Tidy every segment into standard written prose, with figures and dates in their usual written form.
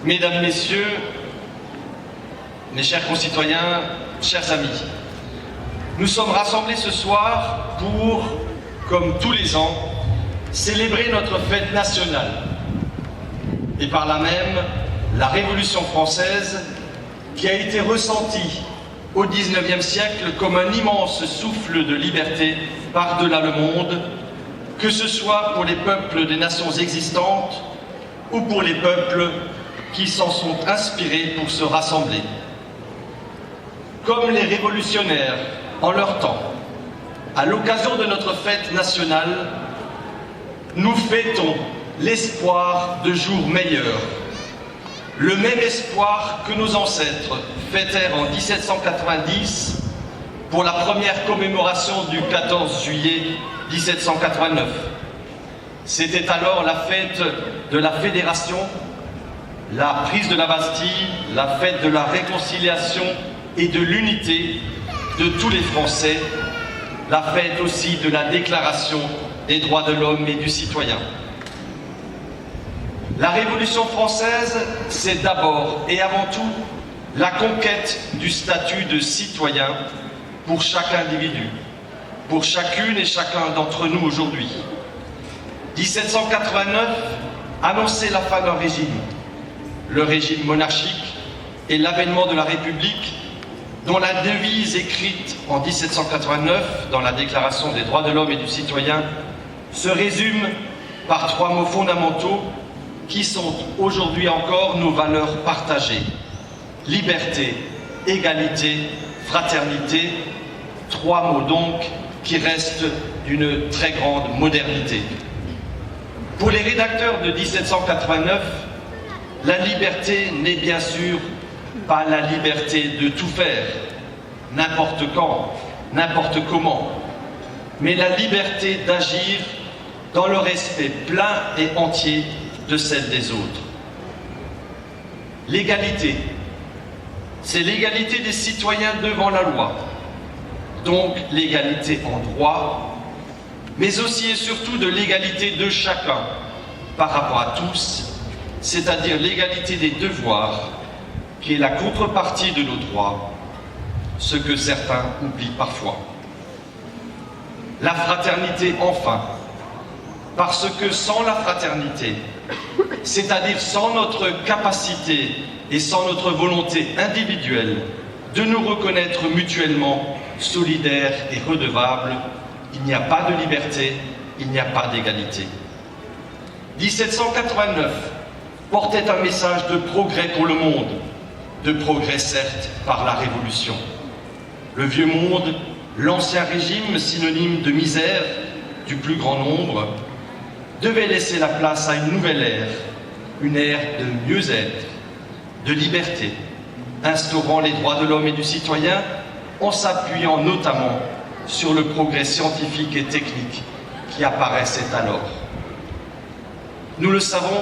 Mesdames, Messieurs, mes chers concitoyens, chers amis, nous sommes rassemblés ce soir pour, comme tous les ans, célébrer notre fête nationale et par là même la Révolution française qui a été ressentie au XIXe siècle comme un immense souffle de liberté par-delà le monde, que ce soit pour les peuples des nations existantes ou pour les peuples qui s'en sont inspirés pour se rassembler. Comme les révolutionnaires en leur temps, à l'occasion de notre fête nationale, nous fêtons l'espoir de jours meilleurs. Le même espoir que nos ancêtres fêtèrent en 1790 pour la première commémoration du 14 juillet 1789. C'était alors la fête de la Fédération, la prise de la Bastille, la fête de la réconciliation et de l'unité de tous les Français, la fête aussi de la Déclaration des droits de l'homme et du citoyen. La Révolution française, c'est d'abord et avant tout la conquête du statut de citoyen pour chaque individu, pour chacune et chacun d'entre nous aujourd'hui. 1789 annonçait la fin d'un régime, le régime monarchique et l'avènement de la République, dont la devise écrite en 1789 dans la Déclaration des droits de l'homme et du citoyen se résume par trois mots fondamentaux qui sont aujourd'hui encore nos valeurs partagées: liberté, égalité, fraternité, trois mots donc qui restent d'une très grande modernité. Pour les rédacteurs de 1789, la liberté n'est bien sûr pas la liberté de tout faire, n'importe quand, n'importe comment, mais la liberté d'agir dans le respect plein et entier de celle des autres. L'égalité, c'est l'égalité des citoyens devant la loi, donc l'égalité en droit, mais aussi et surtout de l'égalité de chacun par rapport à tous, c'est-à-dire l'égalité des devoirs, qui est la contrepartie de nos droits, ce que certains oublient parfois. La fraternité enfin, parce que sans la fraternité, c'est-à-dire sans notre capacité et sans notre volonté individuelle de nous reconnaître mutuellement solidaires et redevables, il n'y a pas de liberté, il n'y a pas d'égalité. 1789 portait un message de progrès pour le monde, de progrès certes par la Révolution. Le vieux monde, l'ancien régime, synonyme de misère du plus grand nombre, devait laisser la place à une nouvelle ère, une ère de mieux-être, de liberté, instaurant les droits de l'homme et du citoyen en s'appuyant notamment sur le progrès scientifique et technique qui apparaissait alors. Nous le savons,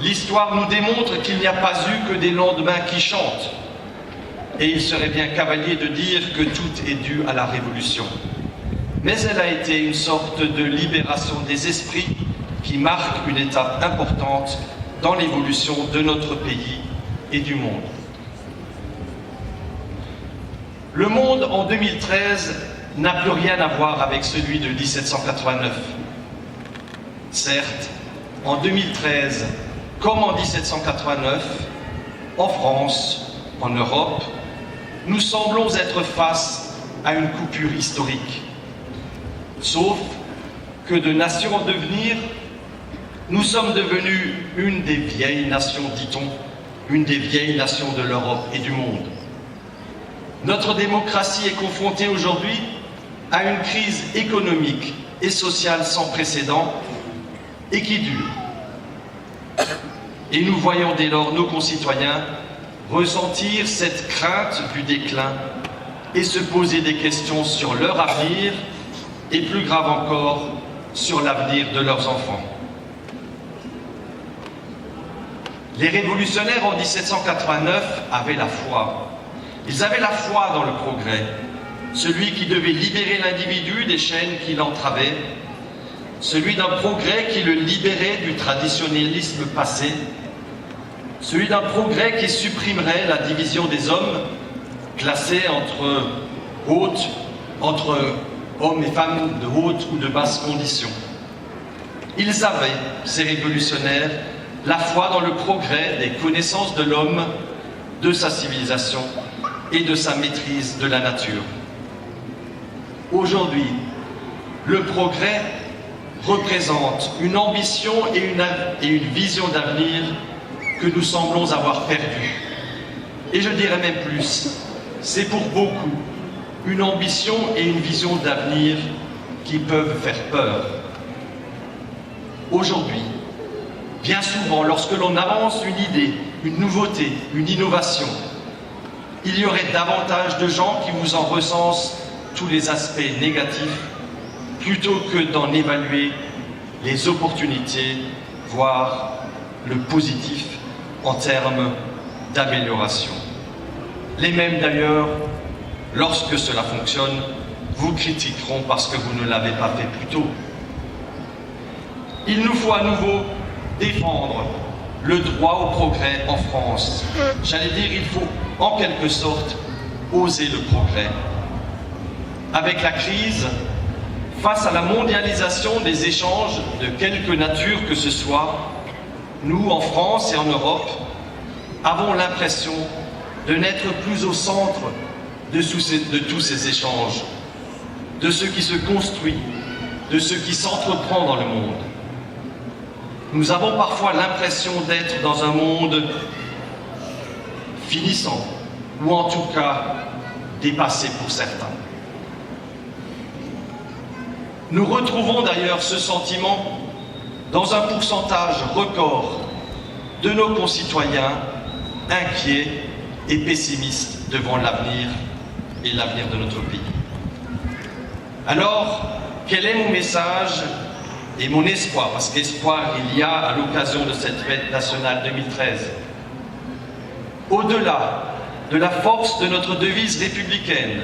l'histoire nous démontre qu'il n'y a pas eu que des lendemains qui chantent, et il serait bien cavalier de dire que tout est dû à la Révolution. Mais elle a été une sorte de libération des esprits qui marque une étape importante dans l'évolution de notre pays et du monde. Le monde en 2013 n'a plus rien à voir avec celui de 1789. Certes, en 2013, comme en 1789, en France, en Europe, nous semblons être face à une coupure historique. Sauf que de nation en devenir, nous sommes devenus une des vieilles nations, dit-on, une des vieilles nations de l'Europe et du monde. Notre démocratie est confrontée aujourd'hui à une crise économique et sociale sans précédent et qui dure. Et nous voyons dès lors nos concitoyens ressentir cette crainte du déclin et se poser des questions sur leur avenir et plus grave encore, sur l'avenir de leurs enfants. Les révolutionnaires en 1789 avaient la foi. Ils avaient la foi dans le progrès, celui qui devait libérer l'individu des chaînes qui l'entravaient, celui d'un progrès qui le libérait du traditionnalisme passé, celui d'un progrès qui supprimerait la division des hommes, classés entre hommes et femmes de haute ou de basse condition. Ils avaient, ces révolutionnaires, la foi dans le progrès des connaissances de l'homme, de sa civilisation et de sa maîtrise de la nature. Aujourd'hui, le progrès représente une ambition et une vision d'avenir que nous semblons avoir perdue. Et je dirais même plus, c'est pour beaucoup une ambition et une vision d'avenir qui peuvent faire peur. Aujourd'hui, bien souvent, lorsque l'on avance une idée, une nouveauté, une innovation, il y aurait davantage de gens qui vous en recensent tous les aspects négatifs plutôt que d'en évaluer les opportunités, voire le positif en termes d'amélioration. Les mêmes d'ailleurs, lorsque cela fonctionne, vous critiqueront parce que vous ne l'avez pas fait plus tôt. Il nous faut à nouveau défendre le droit au progrès en France. J'allais dire, il faut en quelque sorte oser le progrès. Avec la crise, face à la mondialisation des échanges de quelque nature que ce soit, nous, en France et en Europe, avons l'impression de n'être plus au centre de tous ces échanges, de ce qui se construit, de ce qui s'entreprend dans le monde. Nous avons parfois l'impression d'être dans un monde finissant, ou en tout cas dépassé pour certains. Nous retrouvons d'ailleurs ce sentiment dans un pourcentage record de nos concitoyens inquiets et pessimistes devant l'avenir et l'avenir de notre pays. Alors, quel est mon message et mon espoir? Parce qu'espoir il y a à l'occasion de cette fête nationale 2013. Au-delà de la force de notre devise républicaine,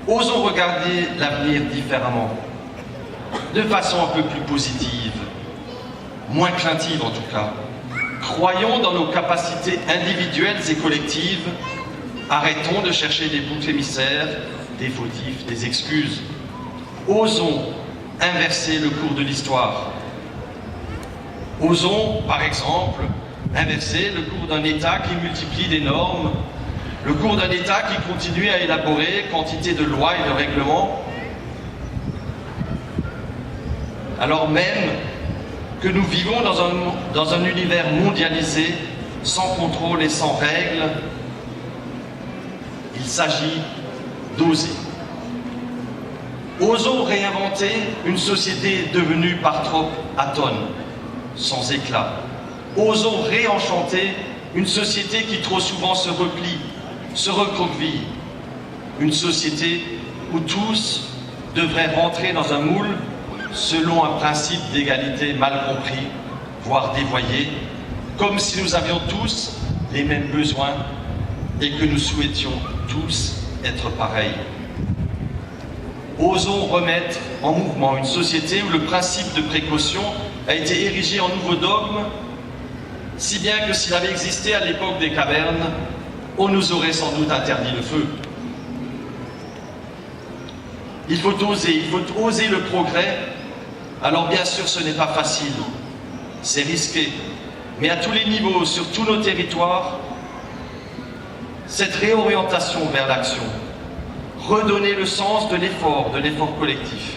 osons regarder l'avenir différemment, de façon un peu plus positive, moins craintive en tout cas. Croyons dans nos capacités individuelles et collectives, arrêtons de chercher des boucs émissaires, des fautifs, des excuses. Osons inverser le cours de l'histoire. Osons, par exemple, inverser le cours d'un État qui multiplie des normes, le cours d'un État qui continue à élaborer quantité de lois et de règlements, alors même que nous vivons dans un univers mondialisé, sans contrôle et sans règles. Il s'agit d'oser. Osons réinventer une société devenue par trop atone, sans éclat. Osons réenchanter une société qui trop souvent se replie, se recroqueville. Une société où tous devraient rentrer dans un moule selon un principe d'égalité mal compris, voire dévoyé, comme si nous avions tous les mêmes besoins et que nous souhaitions tous être pareils. Osons remettre en mouvement une société où le principe de précaution a été érigé en nouveau dogme, si bien que s'il avait existé à l'époque des cavernes, on nous aurait sans doute interdit le feu. Il faut oser le progrès. Alors bien sûr, ce n'est pas facile, c'est risqué, mais à tous les niveaux, sur tous nos territoires, cette réorientation vers l'action, redonner le sens de l'effort collectif.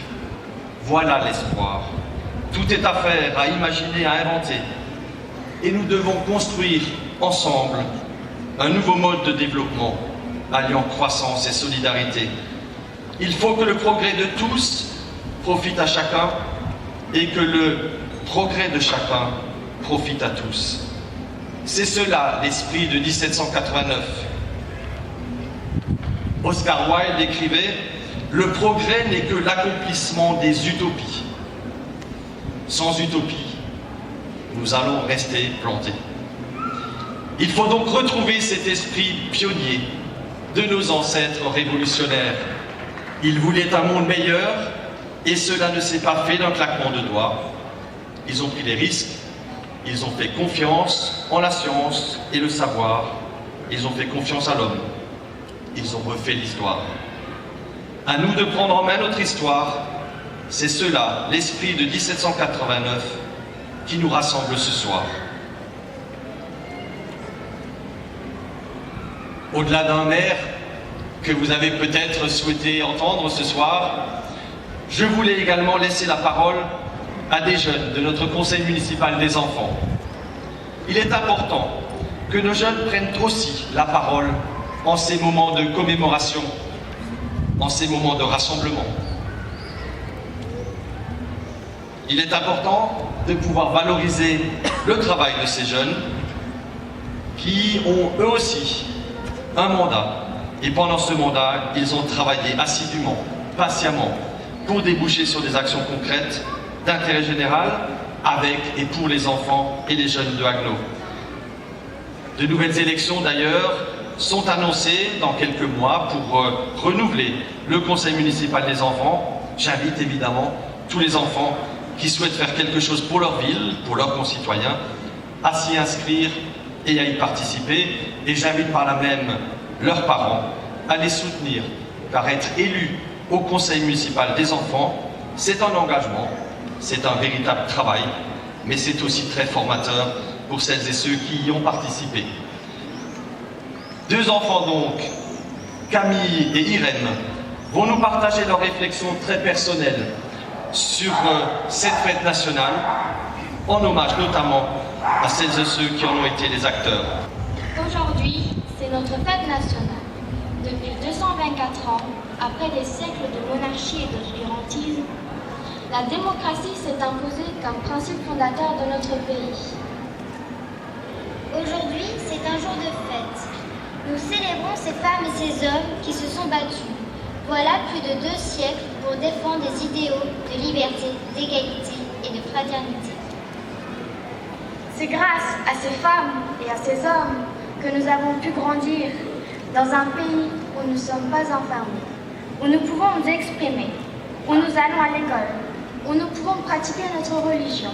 Voilà l'espoir. Tout est à faire, à imaginer, à inventer. Et nous devons construire ensemble un nouveau mode de développement, alliant croissance et solidarité. Il faut que le progrès de tous profite à chacun et que le progrès de chacun profite à tous. C'est cela l'esprit de 1789. Oscar Wilde écrivait « Le progrès n'est que l'accomplissement des utopies. Sans utopie, nous allons rester plantés. » Il faut donc retrouver cet esprit pionnier de nos ancêtres révolutionnaires. Ils voulaient un monde meilleur et cela ne s'est pas fait d'un claquement de doigts. Ils ont pris des risques, Ils ont fait confiance en la science et le savoir. Ils ont fait confiance à l'homme. Ils ont refait l'histoire. À nous de prendre en main notre histoire. C'est cela, l'esprit de 1789, qui nous rassemble ce soir. Au-delà d'un maire que vous avez peut-être souhaité entendre ce soir, je voulais également laisser la parole à des jeunes de notre conseil municipal des enfants. Il est important que nos jeunes prennent aussi la parole en ces moments de commémoration, en ces moments de rassemblement. Il est important de pouvoir valoriser le travail de ces jeunes qui ont eux aussi un mandat. Et pendant ce mandat, ils ont travaillé assidûment, patiemment, pour déboucher sur des actions concrètes d'intérêt général avec et pour les enfants et les jeunes de Haguenau. De nouvelles élections d'ailleurs sont annoncées dans quelques mois pour renouveler le conseil municipal des enfants. J'invite évidemment tous les enfants qui souhaitent faire quelque chose pour leur ville, pour leurs concitoyens, à s'y inscrire et à y participer. Et j'invite par là même leurs parents à les soutenir, car être élu au conseil municipal des enfants, c'est un engagement, c'est un véritable travail, mais c'est aussi très formateur pour celles et ceux qui y ont participé. Deux enfants donc, Camille et Irène, vont nous partager leurs réflexions très personnelles sur cette fête nationale, en hommage notamment à celles et ceux qui en ont été les acteurs. Aujourd'hui, c'est notre fête nationale. Depuis 224 ans, après des siècles de monarchie et d'obscurantisme, la démocratie s'est imposée comme principe fondateur de notre pays. Aujourd'hui, c'est un jour de fête. Nous célébrons ces femmes et ces hommes qui se sont battus. Voilà plus de 2 siècles pour défendre des idéaux de liberté, d'égalité et de fraternité. C'est grâce à ces femmes et à ces hommes que nous avons pu grandir dans un pays où nous ne sommes pas enfermés, où nous pouvons nous exprimer, où nous allons à l'école, où nous pouvons pratiquer notre religion.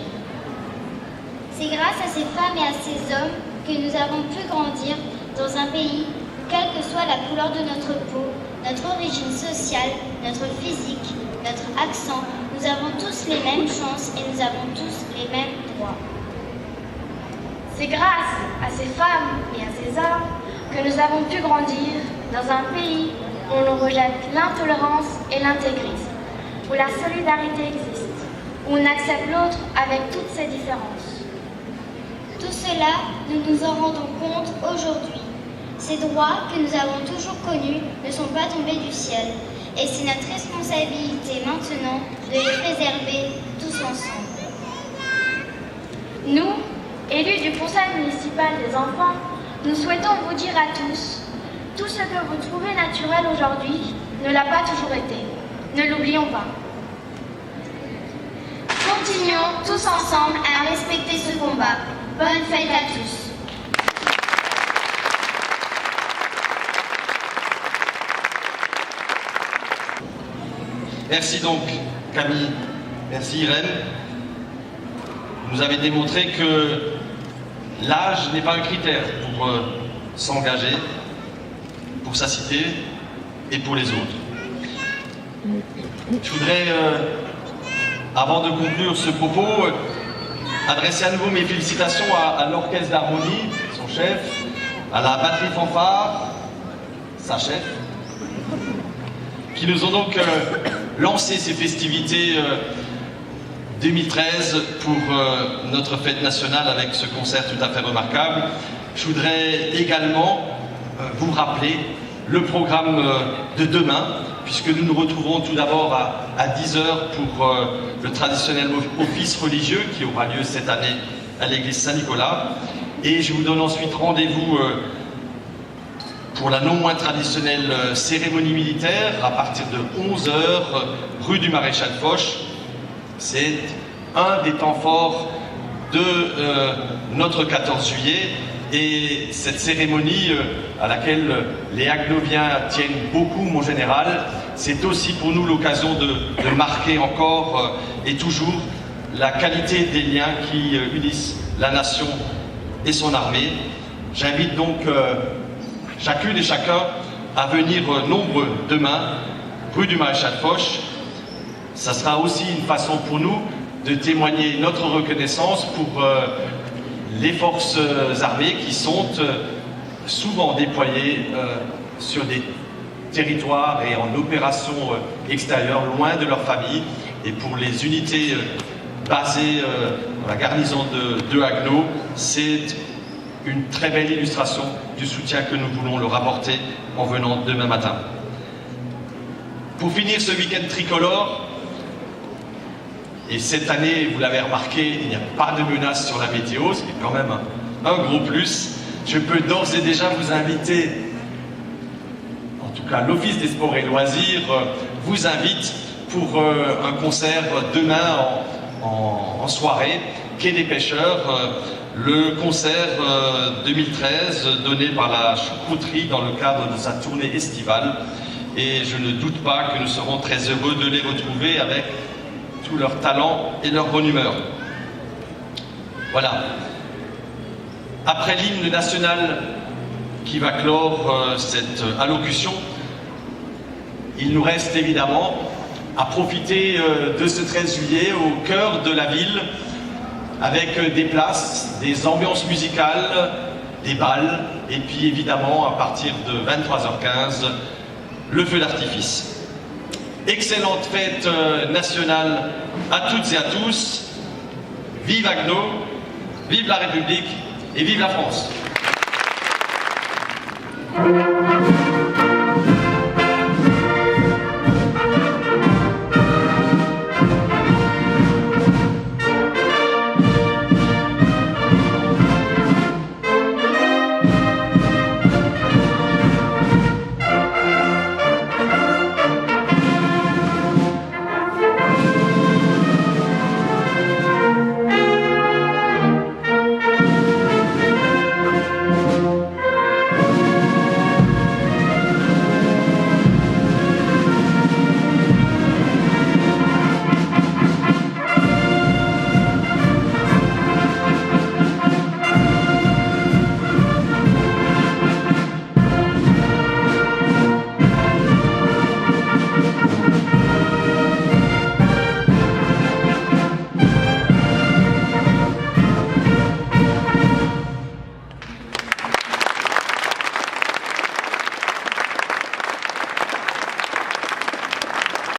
C'est grâce à ces femmes et à ces hommes que nous avons pu grandir dans un pays, quelle que soit la couleur de notre peau, notre origine sociale, notre physique, notre accent, nous avons tous les mêmes chances et nous avons tous les mêmes droits. C'est grâce à ces femmes et à ces hommes que nous avons pu grandir dans un pays où on rejette l'intolérance et l'intégrisme, où la solidarité existe, où on accepte l'autre avec toutes ses différences. Tout cela, nous nous en rendons compte aujourd'hui. Ces droits que nous avons toujours connus ne sont pas tombés du ciel, et c'est notre responsabilité maintenant de les préserver tous ensemble. Nous, élus du conseil municipal des enfants, nous souhaitons vous dire à tous, tout ce que vous trouvez naturel aujourd'hui ne l'a pas toujours été. Ne l'oublions pas. Continuons tous ensemble à respecter ce combat. Bonne fête à tous. Merci donc Camille, merci Irène. Vous nous avez démontré que l'âge n'est pas un critère pour s'engager, pour sa cité et pour les autres. Je voudrais, avant de conclure ce propos, adresser à nouveau mes félicitations à l'Orchestre d'Harmonie, son chef, à la batterie fanfare, sa chef, qui nous ont donc lancé ces festivités 2013 pour notre fête nationale avec ce concert tout à fait remarquable. Je voudrais également vous rappeler le programme de demain, puisque nous nous retrouverons tout d'abord à 10h pour le traditionnel office religieux qui aura lieu cette année à l'église Saint-Nicolas. Et je vous donne ensuite rendez-vous pour la non moins traditionnelle cérémonie militaire à partir de 11h rue du Maréchal Foch. C'est un des temps forts de notre 14 juillet. Et cette cérémonie à laquelle les Haguenoviens tiennent beaucoup, mon général, c'est aussi pour nous l'occasion de marquer encore et toujours la qualité des liens qui unissent la nation et son armée. J'invite donc chacune et chacun à venir nombreux demain, rue du Maréchal Foch. Ça sera aussi une façon pour nous de témoigner notre reconnaissance pour les forces armées qui sont souvent déployées sur des territoires et en opération extérieure, loin de leur famille, et pour les unités basées dans la garnison de Haguenau, c'est une très belle illustration du soutien que nous voulons leur apporter en venant demain matin. Pour finir ce week-end tricolore, et cette année, vous l'avez remarqué, il n'y a pas de menace sur la météo, ce qui est quand même un gros plus. Je peux d'ores et déjà vous inviter, en tout cas l'Office des sports et loisirs vous invite pour un concert demain en soirée, Quai des Pêcheurs, le concert 2013 donné par la Choucroute dans le cadre de sa tournée estivale. Et je ne doute pas que nous serons très heureux de les retrouver avec tout leur talent et leur bonne humeur. Voilà. Après l'hymne national qui va clore cette allocution, il nous reste évidemment à profiter de ce 13 juillet au cœur de la ville, avec des places, des ambiances musicales, des bals, et puis évidemment à partir de 23h15, le feu d'artifice. Excellente fête nationale à toutes et à tous. Vive Haguenau, vive la République et vive la France.